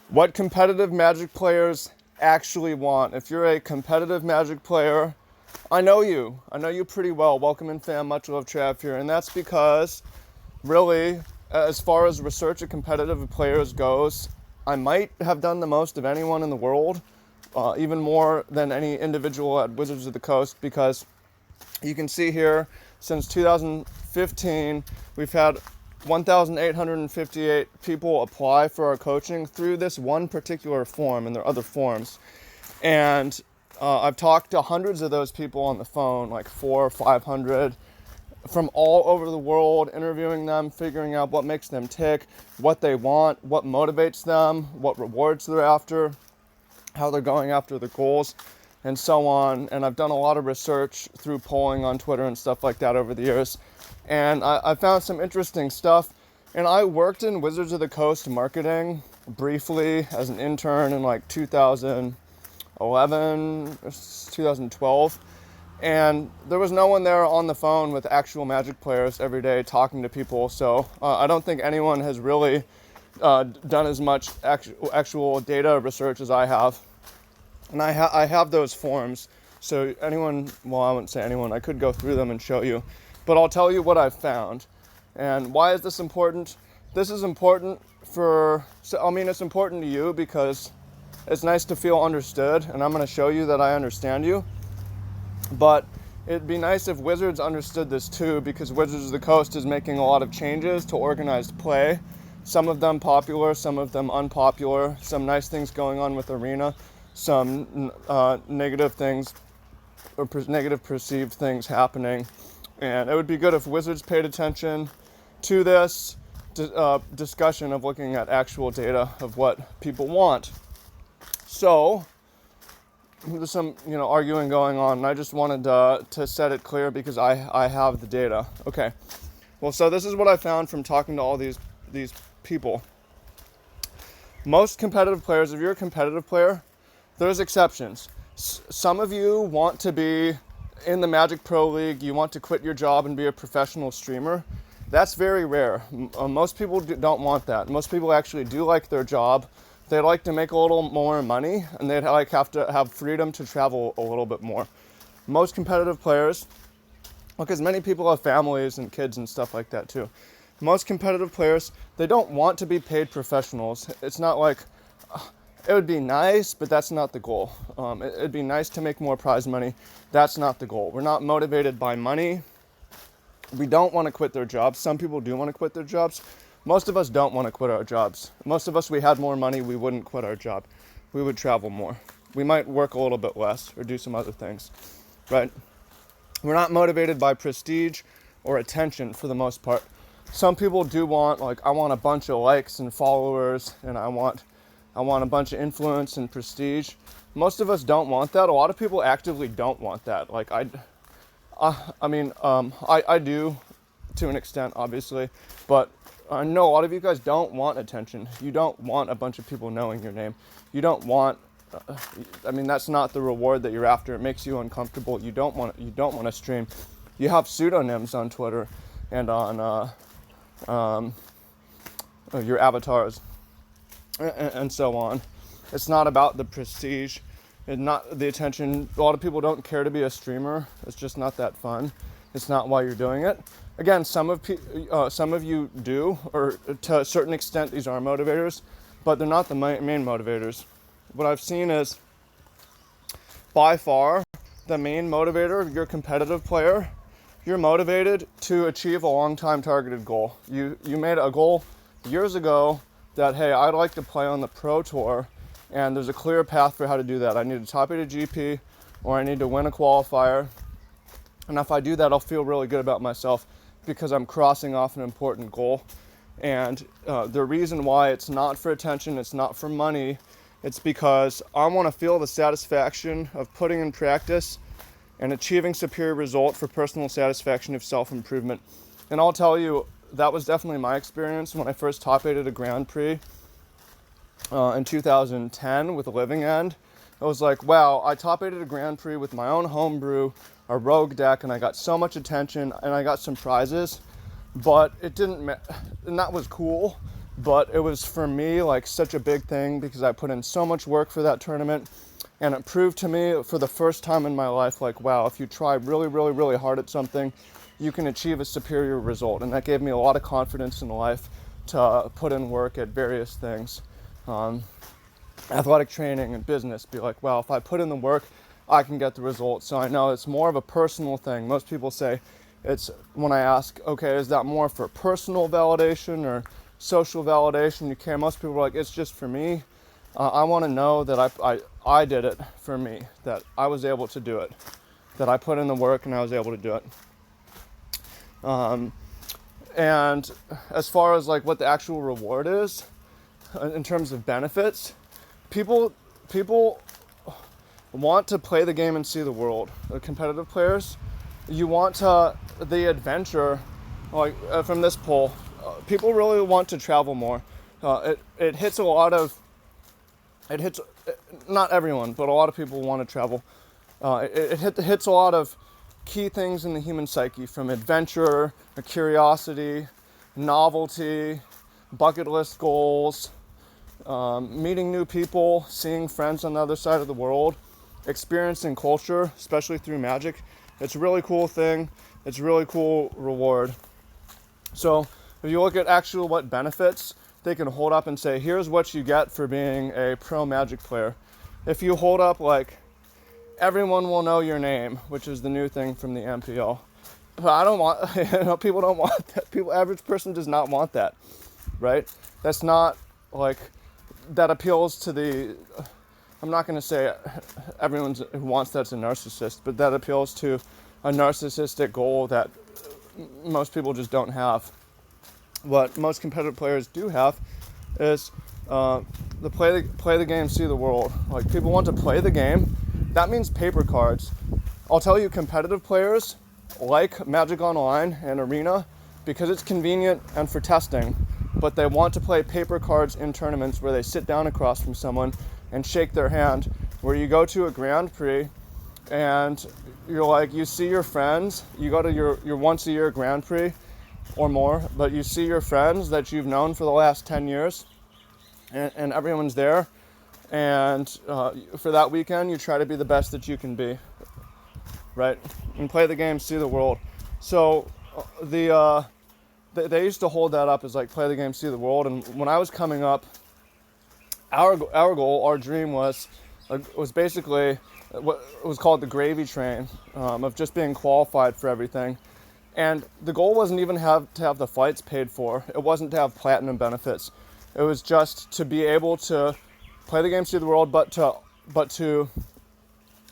What competitive Magic players actually want. If you're a competitive Magic player, I know you. I know you pretty well. Welcome in, fam. Much love, Trav here. And that's because, really, as far as research of competitive players goes, I might have done the most of anyone in the world, even more than any individual at Wizards of the Coast, because you can see here, since 2015, we've had 1,858 people apply for our coaching through this one particular form, and there are other forms. And I've talked to hundreds of those people on the phone, like 400 or 500, from all over the world, interviewing them, figuring out what makes them tick, what they want, what motivates them, what rewards they're after, how they're going after the goals, and so on. And I've done a lot of research through polling on Twitter and stuff like that over the years. And I found some interesting stuff. And I worked in Wizards of the Coast marketing briefly as an intern in like 2011, 2012. And there was no one there on the phone with actual Magic players every day talking to people. So I don't think anyone has really done as much actual data research as I have. And I have those forms. So anyone, well, I wouldn't say anyone, I could go through them and show you. But I'll tell you what I've found. And why is this important? This is important it's important to you because it's nice to feel understood. And I'm going to show you that I understand you. But it'd be nice if Wizards understood this too, because Wizards of the Coast is making a lot of changes to organized play. Some of them popular, some of them unpopular, some nice things going on with Arena, some negative things or negative perceived things happening. And it would be good if Wizards paid attention to this discussion of looking at actual data of what people want. So there's some arguing going on, and I just wanted to set it clear because I have the data. Okay, well, so this is what I found from talking to all these people. Most competitive players, if you're a competitive player, there's exceptions. Some of you want to be in the Magic Pro League, you want to quit your job and be a professional streamer. That's very rare. Most people don't want that. Most people actually do like their job. They'd like to make a little more money, and they'd have to have freedom to travel a little bit more. Most competitive players, because many people have families and kids and stuff like that too. Most competitive players, they don't want to be paid professionals. It's not like, it would be nice, but that's not the goal. It'd be nice to make more prize money. That's not the goal. We're not motivated by money. We don't want to quit their jobs. Some people do want to quit their jobs. Most of us don't want to quit our jobs. Most of us, we had more money, we wouldn't quit our job. We would travel more. We might work a little bit less or do some other things, right? We're not motivated by prestige or attention for the most part. Some people do want, like, I want a bunch of likes and followers, and I want a bunch of influence and prestige. Most of us don't want that. A lot of people actively don't want that. Like, I do to an extent, obviously, but I know a lot of you guys don't want attention. You don't want a bunch of people knowing your name. You don't want, that's not the reward that you're after. It makes you uncomfortable. You don't want to stream. You have pseudonyms on Twitter and on your avatars and so on. It's not about the prestige and not the attention. A lot of people don't care to be a streamer. It's just not that fun. It's not why you're doing it. Again, some of you do, or to a certain extent, these are motivators, but they're not the main motivators. What I've seen is, by far, the main motivator of your competitive player, you're motivated to achieve a long-time targeted goal. You made a goal years ago that, hey, I'd like to play on the Pro Tour, and there's a clear path for how to do that. I need to top 8 a GP, or I need to win a qualifier, and if I do that, I'll feel really good about myself because I'm crossing off an important goal. And the reason why it's not for attention, it's not for money, it's because I want to feel the satisfaction of putting in practice and achieving superior result for personal satisfaction of self-improvement. And I'll tell you, that was definitely my experience when I first top 8 at a Grand Prix in 2010 with Living End. I was like, wow, I top 8 at a Grand Prix with my own homebrew, a rogue deck, and I got so much attention, and I got some prizes, but it didn't, and that was cool, but it was for me like such a big thing because I put in so much work for that tournament, and it proved to me for the first time in my life, like, wow, if you try really, really, really hard at something, you can achieve a superior result. And that gave me a lot of confidence in life to put in work at various things. Athletic training and business, be like, well, if I put in the work, I can get the results. So I know it's more of a personal thing. Most people say it's, when I ask, okay, is that more for personal validation or social validation? You care. Most people are like, it's just for me. I want to know that I did it for me, that I was able to do it, that I put in the work and I was able to do it. And as far as like what the actual reward is, in terms of benefits, people want to play the game and see the world. The competitive players, you want the adventure, like from this poll, people really want to travel more. It hits a lot of, not everyone, but a lot of people want to travel. It hits a lot of key things in the human psyche, from adventure, curiosity, novelty, bucket list goals, meeting new people, seeing friends on the other side of the world, experiencing culture, especially through Magic. It's a really cool thing. It's a really cool reward. So if you look at actual what benefits, they can hold up and say, here's what you get for being a pro Magic player. If you hold up like, everyone will know your name, which is the new thing from the MPL. But I don't want, people don't want that. Average person does not want that, right? That's not like, that appeals to the, I'm not going to say everyone who wants that's a narcissist, but that appeals to a narcissistic goal that most people just don't have. What most competitive players do have is the play the game, see the world. Like, people want to play the game. That means paper cards. I'll tell you, competitive players like Magic Online and Arena because it's convenient and for testing, but they want to play paper cards in tournaments where they sit down across from someone and shake their hand, where you go to a Grand Prix and you're like, you see your friends, you go to your once a year Grand Prix or more, but you see your friends that you've known for the last 10 years and everyone's there. And for that weekend, you try to be the best that you can be, right? And play the game, see the world. So they used to hold that up as like, play the game, see the world. And when I was coming up, our goal, our dream was basically what was called the gravy train, of just being qualified for everything. And the goal wasn't even to have the flights paid for. It wasn't to have platinum benefits. It was just to be able to play the game, see the world, but to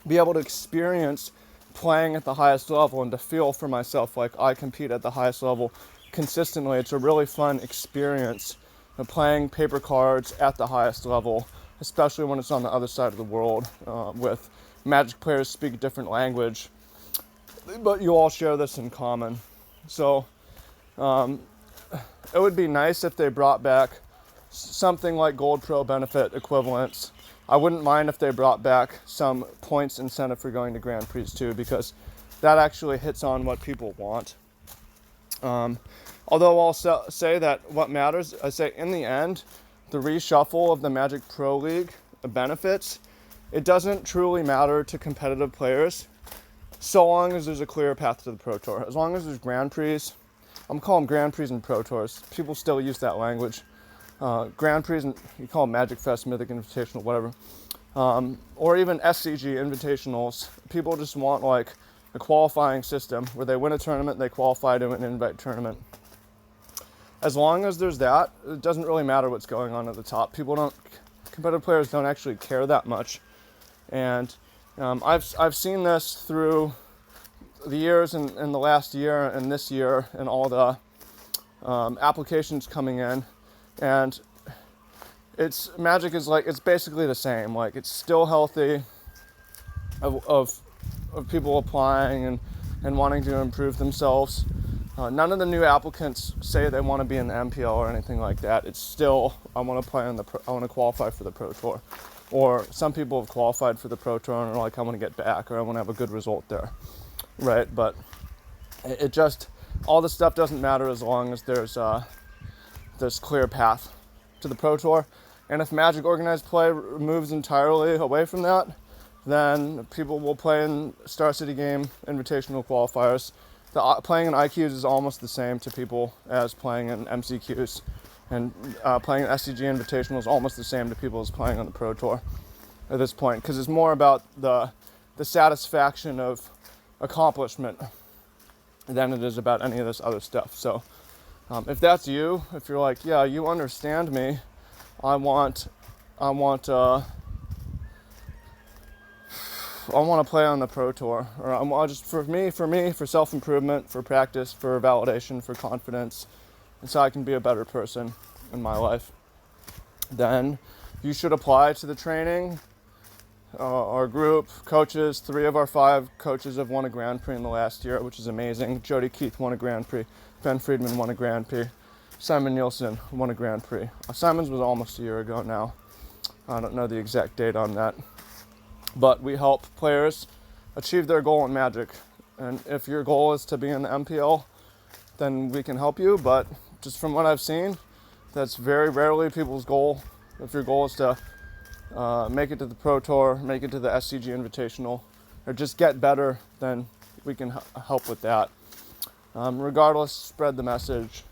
be able to experience playing at the highest level and to feel for myself like I compete at the highest level consistently. It's a really fun experience of playing paper cards at the highest level, especially when it's on the other side of the world, with Magic players speak a different language, but you all share this in common. So it would be nice if they brought back something like Gold Pro benefit equivalents. I wouldn't mind if they brought back some points incentive for going to Grand Prix too, because that actually hits on what people want. Although I'll say that what matters, I say in the end, the reshuffle of the Magic Pro League benefits, it doesn't truly matter to competitive players so long as there's a clear path to the Pro Tour. As long as there's Grand Prix, I'm calling them Grand Prix and Pro Tours. People still use that language. Grand Prix, and you call them Magic Fest, Mythic Invitational, whatever. Or even SCG Invitationals. People just want like a qualifying system where they win a tournament, they qualify to an invite tournament. As long as there's that, it doesn't really matter what's going on at the top. Competitive players don't actually care that much. And I've seen this through the years in the last year and this year and all the applications coming in. And Magic is like, it's basically the same. Like, it's still healthy of people applying and wanting to improve themselves. None of the new applicants say they want to be in the MPL or anything like that. It's still, I want to qualify for the Pro Tour. Or some people have qualified for the Pro Tour and are like, I want to get back, or I want to have a good result there, right? But it just, all this stuff doesn't matter as long as there's this clear path to the Pro Tour. And if Magic organized play moves entirely away from that, then people will play in Star City Game Invitational qualifiers. Playing in IQs is almost the same to people as playing in MCQs, and playing in SCG Invitational is almost the same to people as playing on the Pro Tour at this point, because it's more about the satisfaction of accomplishment than it is about any of this other stuff. So if that's you, if you're like, yeah, you understand me, I want to play on the Pro Tour, or I want just for self-improvement, for practice, for validation, for confidence, and so I can be a better person in my life, then you should apply to the training. Our group coaches, 3 of our 5 coaches have won a Grand Prix in the last year, which is amazing. Jody Keith won a Grand Prix. Ben Friedman won a Grand Prix. Simon Nielsen won a Grand Prix. Simon's was almost a year ago now. I don't know the exact date on that. But we help players achieve their goal in Magic. And if your goal is to be in the MPL, then we can help you. But just from what I've seen, that's very rarely people's goal. If your goal is to make it to the Pro Tour, make it to the SCG Invitational, or just get better, then we can help with that. Regardless, spread the message.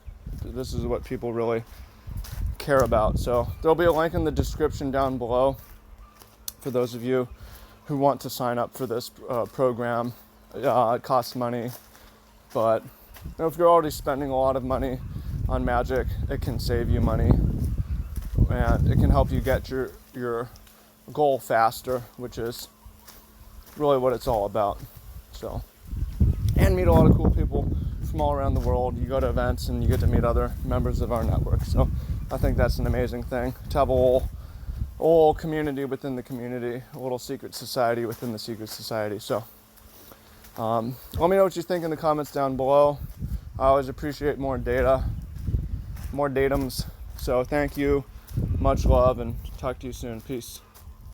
This is what people really care about. So there'll be a link in the description down below for those of you who want to sign up for this program. It costs money, but if you're already spending a lot of money on Magic, it can save you money, and it can help you get your goal faster, which is really what it's all about. So, and meet a lot of cool people from all around the world. You go to events and you get to meet other members of our network. So I think that's an amazing thing, to have a whole community within the community, a little secret society within the secret society. So let me know what you think in the comments down below. I always appreciate more data, more datums. So thank you, much love, and talk to you soon. Peace.